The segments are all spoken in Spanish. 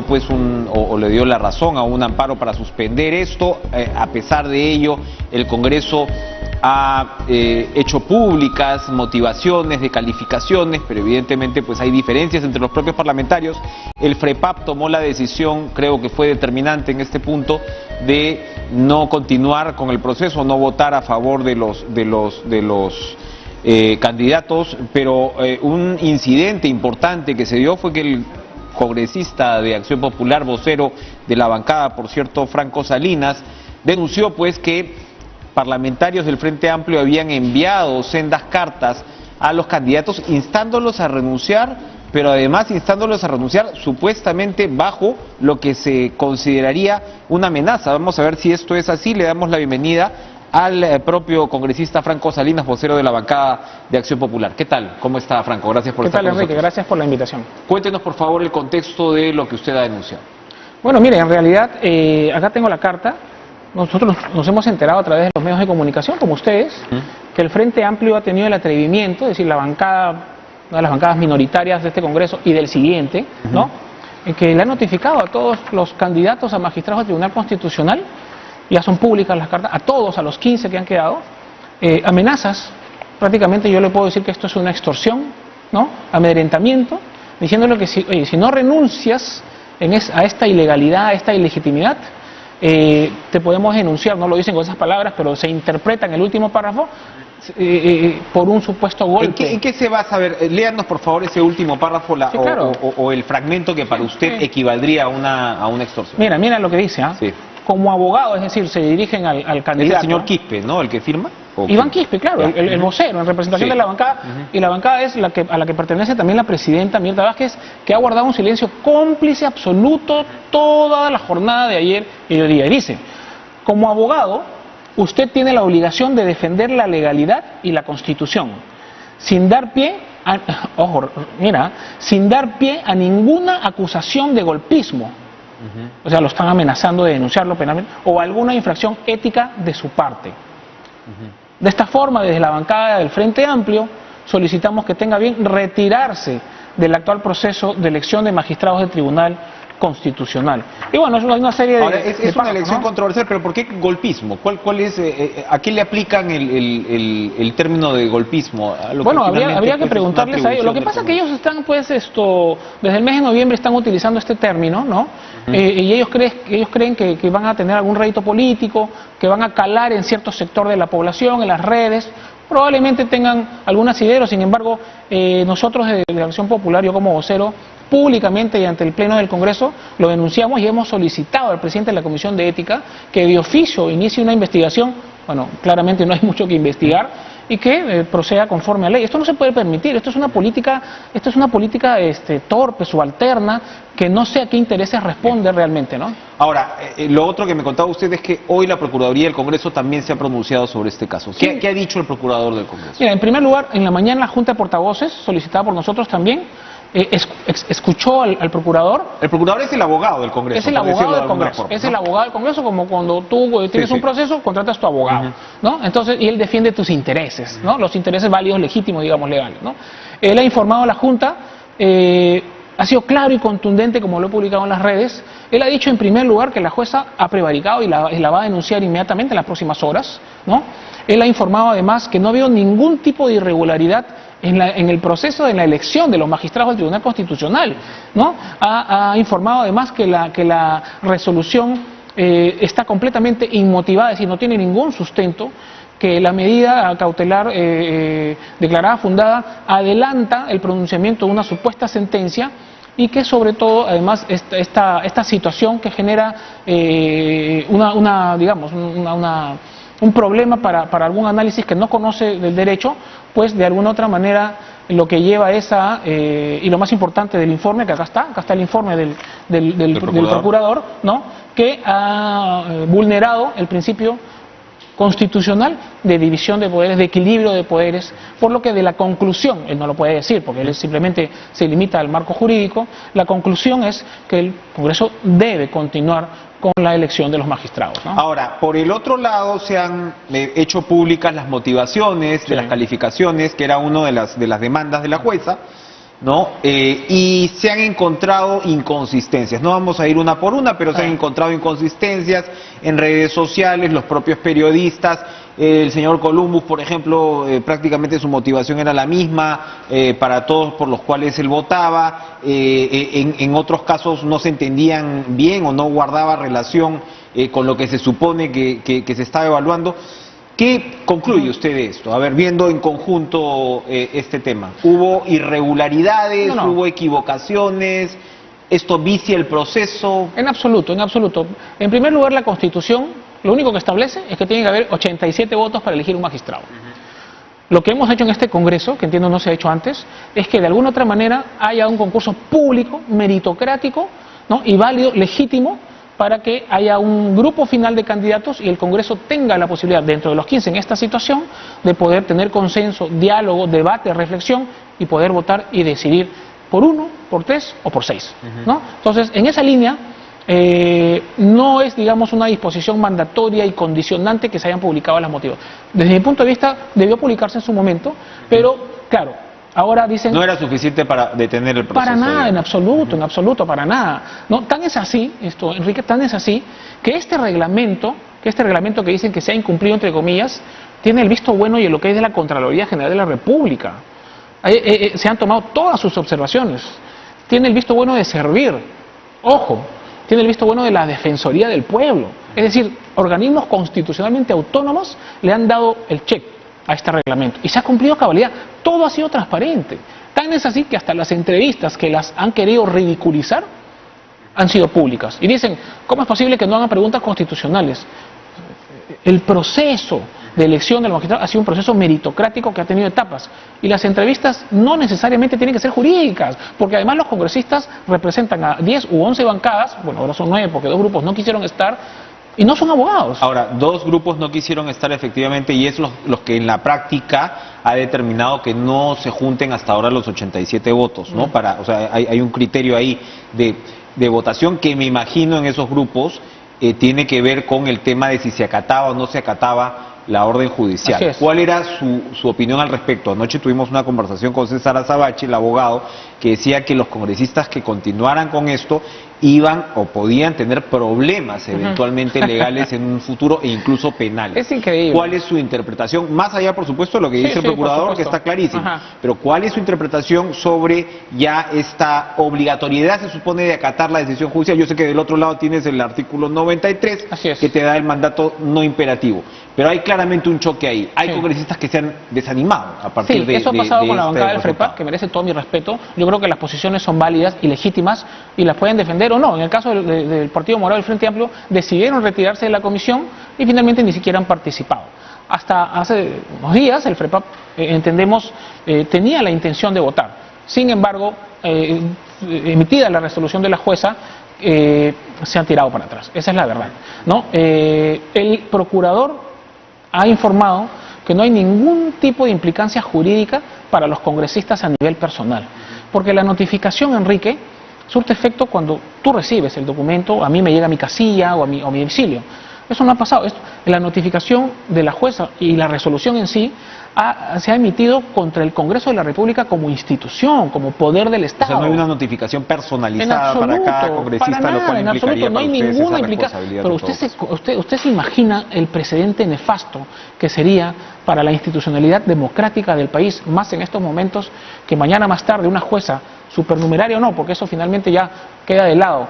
pues o le dio la razón a un amparo para suspender esto. A pesar de ello, el Congreso ha hecho públicas motivaciones de calificaciones, pero evidentemente pues hay diferencias entre los propios parlamentarios. El FREPAP tomó la decisión, creo que fue determinante en este punto, de no continuar con el proceso, no votar a favor de los candidatos, pero un incidente importante que se dio fue que el congresista de Acción Popular, vocero de la bancada, por cierto, Franco Salinas, denunció pues que parlamentarios del Frente Amplio habían enviado sendas cartas a los candidatos instándolos a renunciar, pero además instándolos a renunciar supuestamente bajo lo que se consideraría una amenaza. Vamos a ver si esto es así. Le damos la bienvenida al propio congresista Franco Salinas, vocero de la bancada de Acción Popular. ¿Qué tal? ¿Cómo está, Franco? Gracias por estar con nosotros. ¿Qué tal, Enrique? Gracias por la invitación. Cuéntenos, por favor, el contexto de lo que usted ha denunciado. Bueno, mire, en realidad, acá tengo la carta. Nosotros nos hemos enterado a través de los medios de comunicación, como ustedes, que el Frente Amplio ha tenido el atrevimiento, es decir, la bancada, una de las bancadas minoritarias de este Congreso y del siguiente, ¿no?, que le ha notificado a todos los candidatos a magistrados del Tribunal Constitucional, ya son públicas las cartas, a todos, a los 15 que han quedado, amenazas. Prácticamente yo le puedo decir que esto es una extorsión, ¿no?, amedrentamiento, diciéndole que si no renuncias a esta ilegalidad, a esta ilegitimidad, te podemos denunciar. No lo dicen con esas palabras, pero se interpreta en el último párrafo por un supuesto golpe. ¿En qué se va a saber? Léanos, por favor, ese último párrafo, sí, claro, o el fragmento que para usted equivaldría a una extorsión. Mira lo que dice, ¿ah? Sí. Como abogado, es decir, se dirigen al candidato. Es el señor Quispe, ¿no?, el que firma. Iván Quispe, claro, el vocero, en representación de la bancada, y la bancada es a la que pertenece también la presidenta Mirta Vázquez, que ha guardado un silencio cómplice absoluto toda la jornada de ayer y de hoy día. Y dice: como abogado, usted tiene la obligación de defender la legalidad y la Constitución, sin dar pie sin dar pie a ninguna acusación de golpismo. O sea, lo están amenazando de denunciarlo penalmente, o alguna infracción ética de su parte. De esta forma, desde la bancada del Frente Amplio, solicitamos que tenga bien retirarse del actual proceso de elección de magistrados del Tribunal Constitucional. Y bueno, es una serie de... Ahora, es una elección controversial, pero ¿por qué golpismo? ¿Cuál es, a qué le aplican el término de golpismo? Bueno, habría que preguntarles a ellos. Lo que pasa es que ellos están, pues, desde el mes de noviembre están utilizando este término, ¿no? Y ellos creen que van a tener algún rédito político, que van a calar en cierto sector de la población, en las redes. Probablemente tengan algún asidero. Sin embargo, nosotros de la Acción Popular, yo como vocero, públicamente y ante el Pleno del Congreso, lo denunciamos y hemos solicitado al presidente de la Comisión de Ética que de oficio inicie una investigación. Bueno, claramente no hay mucho que investigar, y que proceda conforme a ley. Esto no se puede permitir. Esto es una política torpe, subalterna, que no sé a qué intereses responde realmente, ¿no? Ahora, lo otro que me contaba usted es que hoy la Procuraduría del Congreso también se ha pronunciado sobre este caso. Sí. ¿Qué ha dicho el Procurador del Congreso? Mira, en primer lugar, en la mañana la Junta de Portavoces, solicitada por nosotros también, escuchó al Procurador. El Procurador es el abogado del Congreso. Es el abogado del Congreso. Es el abogado del Congreso, como cuando tú tienes un proceso, contratas a tu abogado, ¿no? Entonces, y él defiende tus intereses, ¿no? Los intereses válidos, legítimos, digamos, legales, ¿no? Él ha informado a la Junta, ha sido claro y contundente, como lo he publicado en las redes. Él ha dicho, en primer lugar, que la jueza ha prevaricado y la va a denunciar inmediatamente en las próximas horas, ¿no? Él ha informado además que no ha habido ningún tipo de irregularidad en el proceso de la elección de los magistrados del Tribunal Constitucional, ¿no? Ha informado además que la resolución está completamente inmotivada, es decir, no tiene ningún sustento, que la medida cautelar declarada fundada adelanta el pronunciamiento de una supuesta sentencia, y que sobre todo, además, esta situación que genera un problema para algún análisis que no conoce del derecho, pues de alguna otra manera lo que lleva es y lo más importante del informe, que acá está el informe del procurador, ¿no?, que ha vulnerado el principio constitucional de división de poderes, de equilibrio de poderes, por lo que de la conclusión, él no lo puede decir porque él simplemente se limita al marco jurídico, la conclusión es que el Congreso debe continuar con la elección de los magistrados, ¿no? Ahora, por el otro lado, se han hecho públicas las motivaciones de las calificaciones, que era una de las demandas de la jueza, ¿no? Y se han encontrado inconsistencias. No vamos a ir una por una, pero se han encontrado inconsistencias en redes sociales, los propios periodistas. El señor Columbus, por ejemplo, prácticamente su motivación era la misma para todos por los cuales él votaba. En otros casos no se entendían bien o no guardaba relación con lo que se supone que se estaba evaluando. ¿Qué concluye usted de esto? A ver, viendo en conjunto este tema. ¿Hubo irregularidades? No. ¿Hubo equivocaciones? ¿Esto vicia el proceso? En absoluto, en absoluto. En primer lugar, la Constitución lo único que establece es que tiene que haber 87 votos para elegir un magistrado. Lo que hemos hecho en este Congreso, que entiendo no se ha hecho antes, es que de alguna otra manera haya un concurso público, meritocrático, ¿no? Y válido, legítimo, para que haya un grupo final de candidatos y el Congreso tenga la posibilidad, dentro de los 15 en esta situación, de poder tener consenso, diálogo, debate, reflexión y poder votar y decidir por 1, por 3 o por 6, ¿no? Entonces, en esa línea, no es, digamos, una disposición mandatoria y condicionante que se hayan publicado las motivos. Desde mi punto de vista, debió publicarse en su momento, pero, claro, ahora dicen... No era suficiente para detener el proceso. Para nada, en absoluto, para nada. No, tan es así, Enrique, tan es así, que este reglamento que dicen que se ha incumplido, entre comillas, tiene el visto bueno y el ok de la Contraloría General de la República. Se han tomado todas sus observaciones. Tiene el visto bueno de servir. Ojo, tiene el visto bueno de la Defensoría del Pueblo. Es decir, organismos constitucionalmente autónomos le han dado el check a este reglamento y se ha cumplido a cabalidad. Todo ha sido transparente. Tan es así que hasta las entrevistas que las han querido ridiculizar han sido públicas. Y dicen, ¿cómo es posible que no hagan preguntas constitucionales? El proceso de elección del magistrado ha sido un proceso meritocrático que ha tenido etapas. Y las entrevistas no necesariamente tienen que ser jurídicas, porque además los congresistas representan a 10 u 11 bancadas, bueno, ahora son 9 porque 2 grupos no quisieron estar, y no son abogados. Ahora, 2 grupos no quisieron estar efectivamente y es los que en la práctica ha determinado que no se junten hasta ahora los 87 votos, ¿no? O sea, hay un criterio ahí de votación que me imagino en esos grupos tiene que ver con el tema de si se acataba o no se acataba la orden judicial. ¿Cuál era su opinión al respecto? Anoche tuvimos una conversación con César Azabache, el abogado, que decía que los congresistas que continuaran con esto iban o podían tener problemas eventualmente legales en un futuro e incluso penales. Es increíble. ¿Cuál es su interpretación? Más allá, por supuesto, de lo que dice el procurador, que está clarísimo. Pero ¿cuál es su interpretación sobre ya esta obligatoriedad, se supone, de acatar la decisión judicial? Yo sé que del otro lado tienes el artículo 93, que te da el mandato no imperativo. Pero hay claramente un choque ahí. Hay congresistas que se han desanimado a partir de... eso ha pasado con la bancada del FREPAP, que merece todo mi respeto. Yo creo que las posiciones son válidas y legítimas y las pueden defender o no. En el caso del Partido Morado y el Frente Amplio, decidieron retirarse de la comisión y finalmente ni siquiera han participado. Hasta hace unos días el FREPAP, entendemos, tenía la intención de votar. Sin embargo, emitida la resolución de la jueza, se han tirado para atrás. Esa es la verdad, ¿no? El procurador ha informado que no hay ningún tipo de implicancia jurídica para los congresistas a nivel personal, porque la notificación, Enrique, surte efecto cuando tú recibes el documento, a mí me llega a mi casilla o a mi domicilio. Eso no ha pasado. La notificación de la jueza y la resolución en sí se ha emitido contra el Congreso de la República como institución, como poder del Estado. O sea, no hay una notificación personalizada para cada congresista, para nada, lo cual implicaría no hay ninguna implicación. Pero usted se imagina el precedente nefasto que sería para la institucionalidad democrática del país, más en estos momentos, que mañana más tarde una jueza, supernumeraria o no, porque eso finalmente ya queda de lado,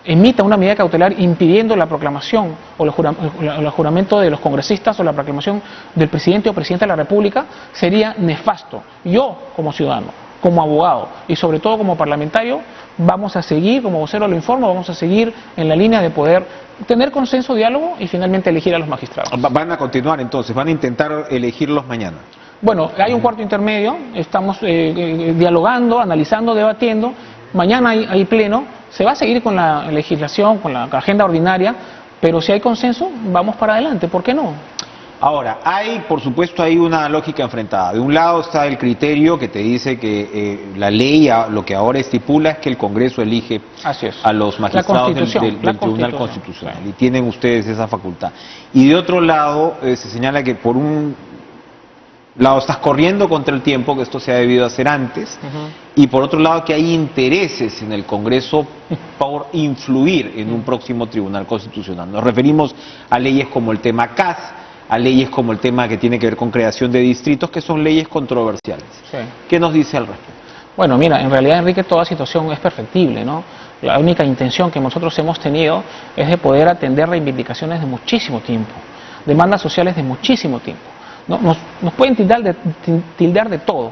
emita una medida cautelar impidiendo la proclamación o el juramento de los congresistas o la proclamación del presidente o presidenta de la República, sería nefasto. Yo, como ciudadano, como abogado y sobre todo como parlamentario, vamos a seguir, como vocero lo informo, vamos a seguir en la línea de poder tener consenso, diálogo y finalmente elegir a los magistrados. Van a continuar entonces, van a intentar elegirlos mañana. Bueno, hay un cuarto intermedio, estamos dialogando, analizando, debatiendo. Mañana hay pleno, se va a seguir con la legislación, con la agenda ordinaria, pero si hay consenso, vamos para adelante, ¿por qué no? Ahora, por supuesto, hay una lógica enfrentada. De un lado está el criterio que te dice que la ley, lo que ahora estipula es que el Congreso elige a los magistrados del Tribunal Constitucional, y tienen ustedes esa facultad. Y de otro lado, se señala que por un lado estás corriendo contra el tiempo, que esto se ha debido hacer antes, y por otro lado que hay intereses en el Congreso por influir en un próximo Tribunal Constitucional. Nos referimos a leyes como el tema CAS, a leyes como el tema que tiene que ver con creación de distritos, que son leyes controversiales. Sí. ¿Qué nos dice al respecto? Bueno, mira, en realidad, Enrique, toda situación es perfectible, ¿no? La única intención que nosotros hemos tenido es de poder atender reivindicaciones de muchísimo tiempo, demandas sociales de muchísimo tiempo. ¿No? Nos pueden tildar de todo,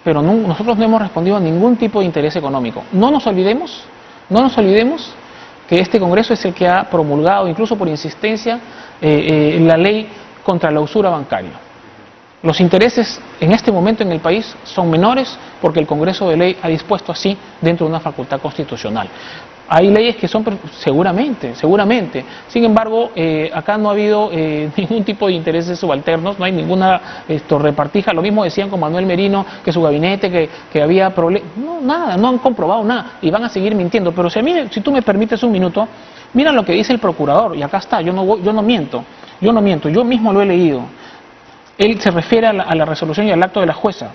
pero nosotros no hemos respondido a ningún tipo de interés económico. No nos olvidemos que este Congreso es el que ha promulgado, incluso por insistencia, la ley contra la usura bancaria. Los intereses en este momento en el país son menores porque el Congreso de Ley ha dispuesto así dentro de una facultad constitucional. Hay leyes que son, seguramente. Sin embargo, acá no ha habido ningún tipo de intereses subalternos, no hay ninguna repartija. Lo mismo decían con Manuel Merino, que su gabinete, que había problemas. No, nada, no han comprobado nada y van a seguir mintiendo. Pero si tú me permites un minuto, mira lo que dice el procurador, y acá está, yo no miento, yo mismo lo he leído. Él se refiere a la resolución y al acto de la jueza,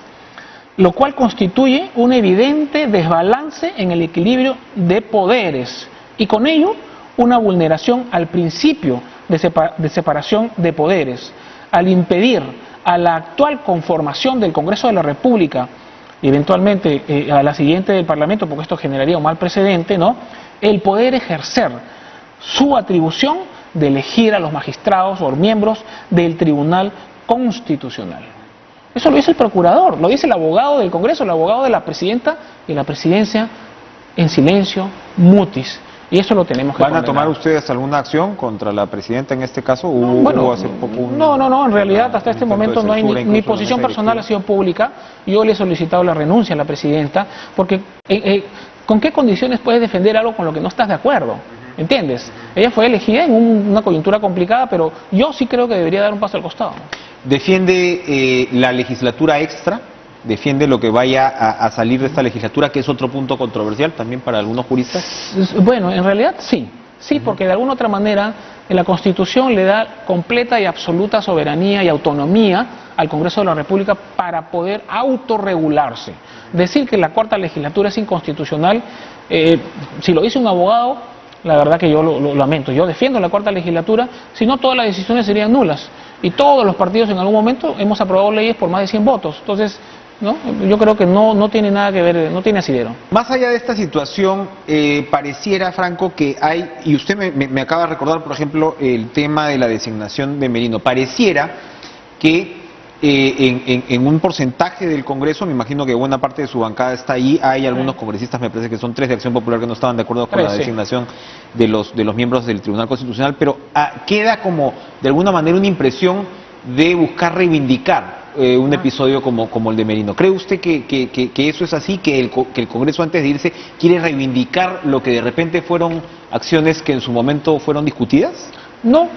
lo cual constituye un evidente desbalance en el equilibrio de poderes y con ello una vulneración al principio de separación de poderes, al impedir a la actual conformación del Congreso de la República, eventualmente a la siguiente del Parlamento, porque esto generaría un mal precedente, ¿no?, el poder ejercer su atribución de elegir a los magistrados o miembros del Tribunal Constitucional. Eso lo dice el procurador, lo dice el abogado del Congreso, el abogado de la presidenta y la presidencia en silencio, mutis. Y eso lo tenemos que condenar. ¿Van a tomar ustedes alguna acción contra la presidenta en este caso? Bueno, hace poco en realidad hasta este momento no hay mi posición personal ha sido pública. Yo le he solicitado la renuncia a la presidenta porque ¿con qué condiciones puedes defender algo con lo que no estás de acuerdo? ¿Entiendes? Ella fue elegida en una coyuntura complicada, pero yo sí creo que debería dar un paso al costado. ¿Defiende la legislatura extra? ¿Defiende lo que vaya a salir de esta legislatura, que es otro punto controversial también para algunos juristas? Bueno, en realidad sí, porque de alguna otra manera la Constitución le da completa y absoluta soberanía y autonomía al Congreso de la República para poder autorregularse. Decir que la cuarta legislatura es inconstitucional, si lo dice un abogado, la verdad que yo lo lamento. Yo defiendo la cuarta legislatura, si no todas las decisiones serían nulas. Y todos los partidos en algún momento hemos aprobado leyes por más de 100 votos. Entonces, ¿no?, yo creo que no tiene nada que ver, no tiene asidero. Más allá de esta situación, pareciera, Franco, que hay, y usted me acaba de recordar, por ejemplo, el tema de la designación de Merino, pareciera que en un porcentaje del Congreso, me imagino que buena parte de su bancada está ahí, hay algunos congresistas, me parece que son 3 de Acción Popular, que no estaban de acuerdo con la designación de los miembros del Tribunal Constitucional, pero queda como, de alguna manera, una impresión de buscar reivindicar un episodio como el de Merino. ¿Cree usted que eso es así, que el Congreso antes de irse quiere reivindicar lo que de repente fueron acciones que en su momento fueron discutidas? No,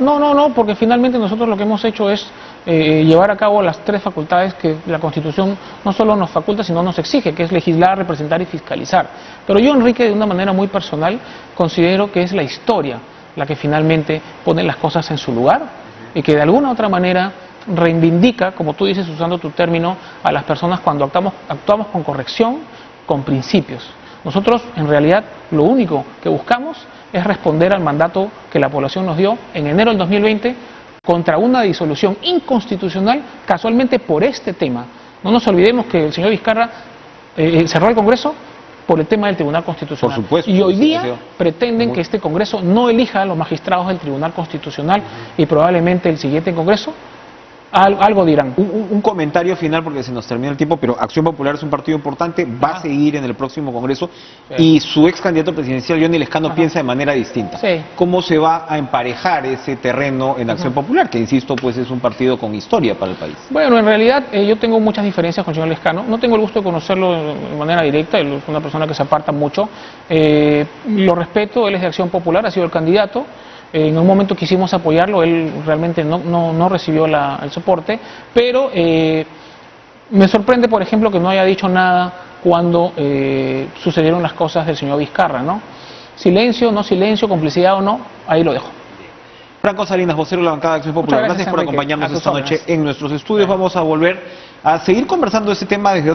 porque finalmente nosotros lo que hemos hecho es llevar a cabo las 3 facultades que la Constitución no solo nos faculta, sino nos exige, que es legislar, representar y fiscalizar. Pero yo, Enrique, de una manera muy personal, considero que es la historia la que finalmente pone las cosas en su lugar y que de alguna otra manera reivindica, como tú dices usando tu término, a las personas cuando actuamos con corrección, con principios. Nosotros, en realidad, lo único que buscamos es responder al mandato que la población nos dio en enero del 2020 contra una disolución inconstitucional, casualmente por este tema. No nos olvidemos que el señor Vizcarra cerró el Congreso por el tema del Tribunal Constitucional. Por supuesto, y hoy día pretenden que este Congreso no elija a los magistrados del Tribunal Constitucional y probablemente el siguiente Congreso algo dirán. Un comentario final porque se nos termina el tiempo, pero Acción Popular es un partido importante, va a seguir en el próximo Congreso y su ex candidato presidencial, Johnny Lescano, piensa de manera distinta. ¿Cómo se va a emparejar ese terreno en Acción Popular, que insisto, pues es un partido con historia para el país? Bueno, en realidad yo tengo muchas diferencias con el señor Lescano, no tengo el gusto de conocerlo de manera directa, él es una persona que se aparta mucho, lo respeto, él es de Acción Popular, ha sido el candidato. En un momento quisimos apoyarlo, él realmente no recibió el soporte, pero me sorprende, por ejemplo, que no haya dicho nada cuando sucedieron las cosas del señor Vizcarra, ¿no? Silencio, no silencio, complicidad o no, ahí lo dejo. Franco Salinas, vocero de la bancada de Acción Popular, gracias por acompañarnos esta noche en nuestros estudios. Vamos a volver a seguir conversando de ese tema desde